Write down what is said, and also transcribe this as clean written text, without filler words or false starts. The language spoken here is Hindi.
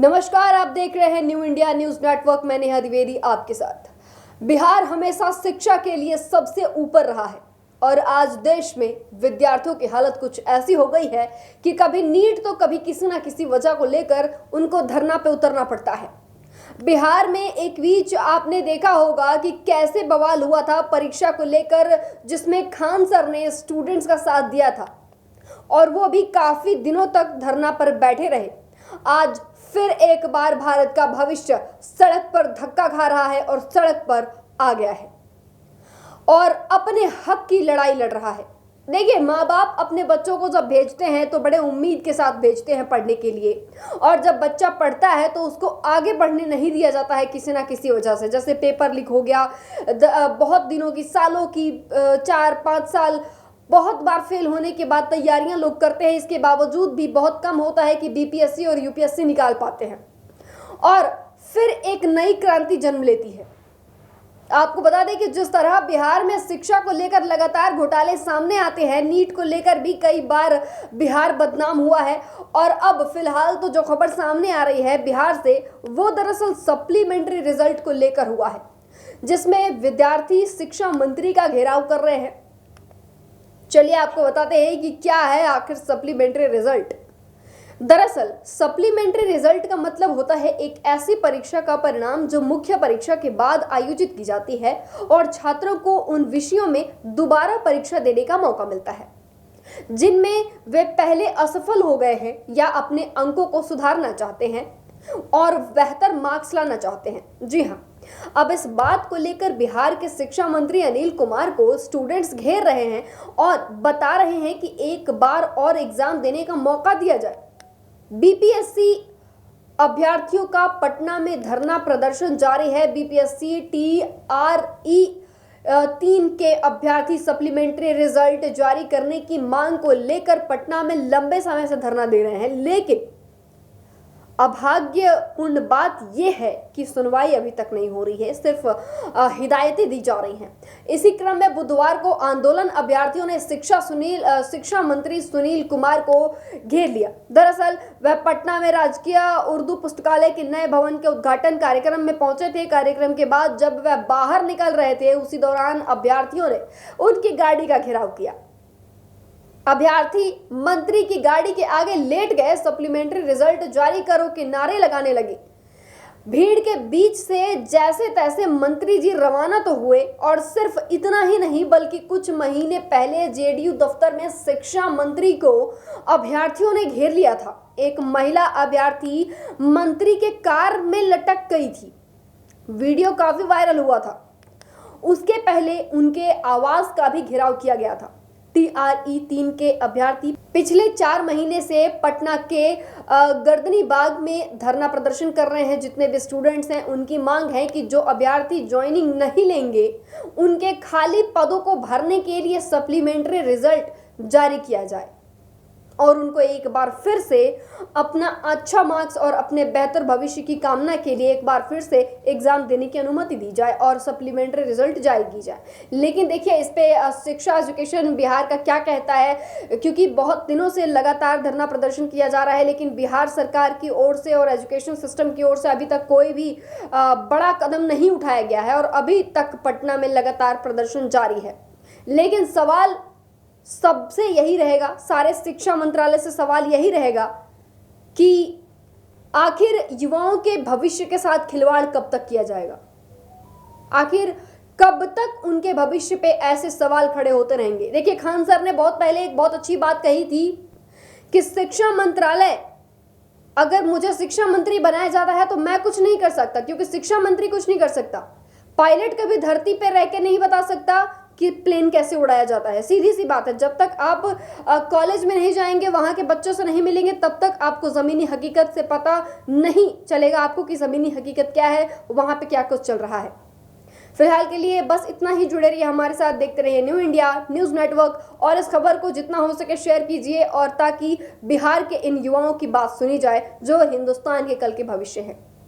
नमस्कार, आप देख रहे हैं न्यू इंडिया न्यूज नेटवर्क। मैं नेहा द्विवेदी आपके साथ। बिहार हमेशा शिक्षा के लिए सबसे ऊपर रहा है और आज देश में विद्यार्थियों की हालत कुछ ऐसी हो गई है कि कभी नीट तो कभी किसी ना किसी वजह को लेकर उनको धरना पे उतरना पड़ता है। बिहार में एक बीच आपने देखा होगा कि कैसे बवाल हुआ था परीक्षा को लेकर, जिसमें खान सर ने स्टूडेंट्स का साथ दिया था और वो भी काफी दिनों तक धरना पर बैठे रहे। आज फिर एक बार भारत का भविष्य सड़क पर धक्का खा रहा है और सड़क पर आ गया है और अपने हक की लड़ाई लड़ रहा है। देखिए, माँ बाप अपने बच्चों को जब भेजते हैं तो बड़े उम्मीद के साथ भेजते हैं पढ़ने के लिए, और जब बच्चा पढ़ता है तो उसको आगे बढ़ने नहीं दिया जाता है किसी ना किसी वजह से। जैसे पेपर लीक हो गया, बहुत दिनों की, सालों की, 4-5 साल बहुत बार फेल होने के बाद तैयारियां लोग करते हैं, इसके बावजूद भी बहुत कम होता है कि बीपीएससी और यूपीएससी निकाल पाते हैं और फिर एक नई क्रांति जन्म लेती है। आपको बता दें कि जिस तरह बिहार में शिक्षा को लेकर लगातार घोटाले सामने आते हैं, नीट को लेकर भी कई बार बिहार बदनाम हुआ है और अब फिलहाल तो जो खबर सामने आ रही है बिहार से, वो दरअसल सप्लीमेंट्री रिजल्ट को लेकर हुआ है, जिसमें विद्यार्थी शिक्षा मंत्री का घेराव कर रहे हैं। चलिए आपको बताते हैं कि क्या है आखिर सप्लीमेंट्री रिजल्ट। दरअसल सप्लीमेंट्री रिजल्ट का मतलब होता है एक ऐसी परीक्षा का परिणाम जो मुख्य परीक्षा के बाद आयोजित की जाती है और छात्रों को उन विषयों में दोबारा परीक्षा देने का मौका मिलता है जिनमें वे पहले असफल हो गए हैं या अपने अंकों को सुधारना चाहते हैं और बेहतर मार्क्स लाना चाहते हैं। जी हाँ, अब इस बात को लेकर बिहार के शिक्षा मंत्री अनिल कुमार को स्टूडेंट्स घेर रहे हैं और बता रहे हैं कि एक बार और एग्जाम देने का मौका दिया जाए। बीपीएससी अभ्यर्थियों का पटना में धरना प्रदर्शन जारी है। बीपीएससी TRE 3 के अभ्यर्थी सप्लीमेंट्री रिजल्ट जारी करने की मांग को लेकर पटना में लंबे समय से धरना दे रहे हैं, लेकिन अभाग्यपूर्ण बात यह है कि सुनवाई अभी तक नहीं हो रही है, सिर्फ हिदायतें दी जा रही हैं। इसी क्रम में बुधवार को आंदोलन अभ्यर्थियों ने शिक्षा मंत्री सुनील कुमार को घेर लिया। दरअसल वह पटना में राजकीय उर्दू पुस्तकालय के नए भवन के उद्घाटन कार्यक्रम में पहुंचे थे। कार्यक्रम के बाद जब वह बाहर निकल रहे थे, उसी दौरान अभ्यर्थियों ने उनकी गाड़ी का घेराव किया। अभ्यर्थी मंत्री की गाड़ी के आगे लेट गए, सप्लीमेंट्री रिजल्ट जारी करो के नारे लगाने लगे। भीड़ के बीच से जैसे तैसे मंत्री जी रवाना तो हुए और सिर्फ इतना ही नहीं बल्कि कुछ महीने पहले जेडीयू दफ्तर में शिक्षा मंत्री को अभ्यर्थियों ने घेर लिया था। एक महिला अभ्यर्थी मंत्री के कार में लटक गई थी। वीडियो काफी वायरल हुआ था। उसके पहले उनके आवास का भी घेराव किया गया था। TRE 3 के अभ्यर्थी पिछले 4 महीने से पटना के गर्दनी बाग में धरना प्रदर्शन कर रहे हैं। जितने भी स्टूडेंट्स हैं, उनकी मांग है कि जो अभ्यर्थी ज्वाइनिंग नहीं लेंगे, उनके खाली पदों को भरने के लिए सप्लीमेंट्री रिजल्ट जारी किया जाए और उनको एक बार फिर से अपना अच्छा मार्क्स और अपने बेहतर भविष्य की कामना के लिए एक बार फिर से एग्जाम देने की अनुमति दी जाए और सप्लीमेंट्री रिजल्ट जारी की जाए। लेकिन देखिए, इस पे शिक्षा एजुकेशन बिहार का क्या कहता है, क्योंकि बहुत दिनों से लगातार धरना प्रदर्शन किया जा रहा है, लेकिन बिहार सरकार की ओर से और एजुकेशन सिस्टम की ओर से अभी तक कोई भी बड़ा कदम नहीं उठाया गया है और अभी तक पटना में लगातार प्रदर्शन जारी है। लेकिन सवाल सबसे यही रहेगा, सारे शिक्षा मंत्रालय से सवाल यही रहेगा कि आखिर युवाओं के भविष्य के साथ खिलवाड़ कब तक किया जाएगा। आखिर कब तक उनके भविष्य पे ऐसे सवाल खड़े होते रहेंगे। देखिए, खान सर ने बहुत पहले एक बहुत अच्छी बात कही थी कि शिक्षा मंत्रालय, अगर मुझे शिक्षा मंत्री बनाया जाता है तो मैं कुछ नहीं कर सकता, क्योंकि शिक्षा मंत्री कुछ नहीं कर सकता। पायलट कभी धरती पर रह के नहीं बता सकता कि प्लेन कैसे उड़ाया जाता है। सीधी सी बात है, जब तक आप कॉलेज में नहीं जाएंगे, वहां के बच्चों से नहीं मिलेंगे, तब तक आपको ज़मीनी हकीकत से पता नहीं चलेगा आपको कि ज़मीनी हकीकत क्या है, वहां पे क्या कुछ चल रहा है। फिलहाल के लिए बस इतना ही। जुड़े रहिए हमारे साथ, देखते रहिए न्यू इंडिया न्यूज़ नेटवर्क और इस खबर को जितना हो सके शेयर कीजिए, और ताकि बिहार के इन युवाओं की बात सुनी जाए जो हिंदुस्तान के कल के भविष्य है।